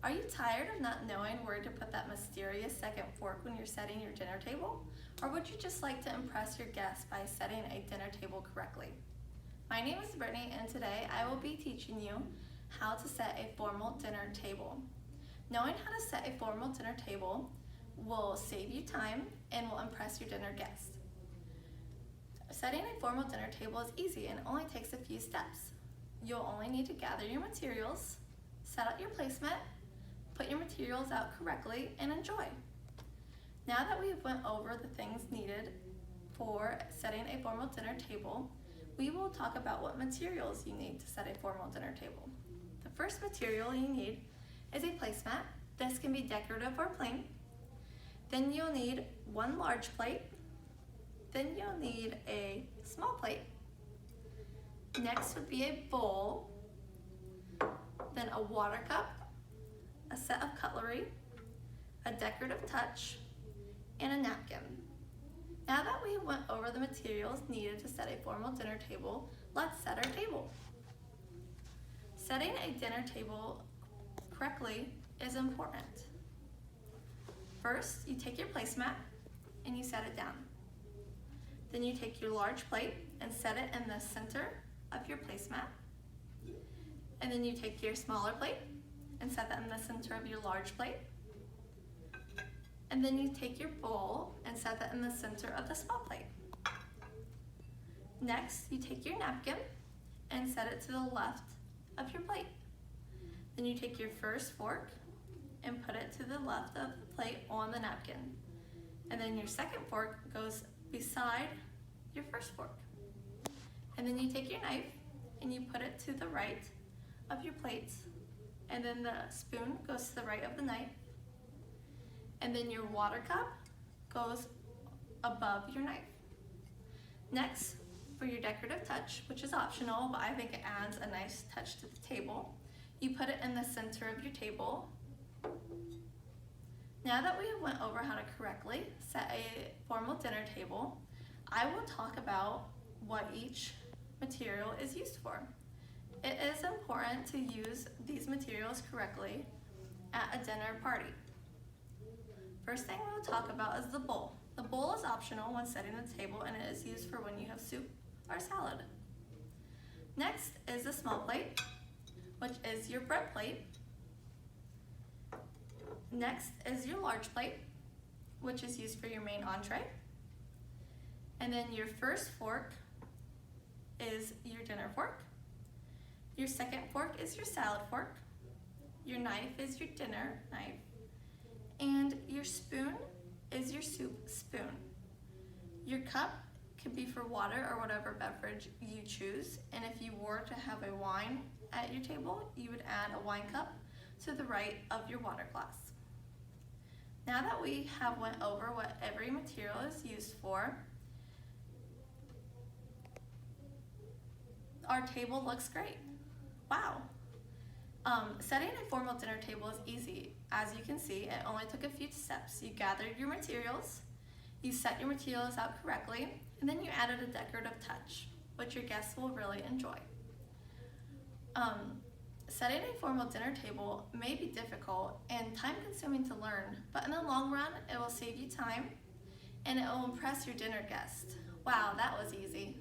Are you tired of not knowing where to put that mysterious second fork when you're setting your dinner table? Or would you just like to impress your guests by setting a dinner table correctly? My name is Brittany, and today I will be teaching you how to set a formal dinner table. Knowing how to set a formal dinner table will save you time and will impress your dinner guests. Setting a formal dinner table is easy and only takes a few steps. You'll only need to gather your materials, set up your placemat, put your materials out correctly, and enjoy. Now that we've went over the things needed for setting a formal dinner table, we will talk about what materials you need to set a formal dinner table. The first material you need is a placemat. This can be decorative or plain. Then you'll need one large plate. Then you'll need a small plate. Next would be a bowl, then a water cup, a set of cutlery, a decorative touch, and a napkin. Now that we went over the materials needed to set a formal dinner table, let's set our table. Setting a dinner table correctly is important. First, you take your placemat and you set it down. Then you take your large plate and set it in the center of your placemat. And then you take your smaller plate and set that in the center of your large plate. And then you take your bowl and set that in the center of the small plate. Next, you take your napkin and set it to the left of your plate. Then you take your first fork and put it to the left of the plate on the napkin. And then your second fork goes beside your first fork. And then you take your knife and you put it to the right of your plates. And then the spoon goes to the right of the knife. And then your water cup goes above your knife. Next, for your decorative touch, which is optional, but I think it adds a nice touch to the table, you put it in the center of your table. Now that we went over how to correctly set a formal dinner table, I will talk about what each material is used for. It is important to use these materials correctly at a dinner party. First thing we'll talk about is the bowl. The bowl is optional when setting the table, and it is used for when you have soup or salad. Next is the small plate, which is your bread plate. Next is your large plate, which is used for your main entree. And then your first fork is your dinner fork. Your second fork is your salad fork. Your knife is your dinner knife. And your spoon is your soup spoon. Your cup could be for water or whatever beverage you choose. And if you were to have a wine at your table, you would add a wine cup to the right of your water glass. Now that we have went over what every material is used for, our table looks great. Wow. Setting a formal dinner table is easy. As you can see, it only took a few steps. You gathered your materials, you set your materials out correctly, and then you added a decorative touch, which your guests will really enjoy. Setting a formal dinner table may be difficult and time-consuming to learn, but in the long run, it will save you time and it will impress your dinner guests. Wow, that was easy.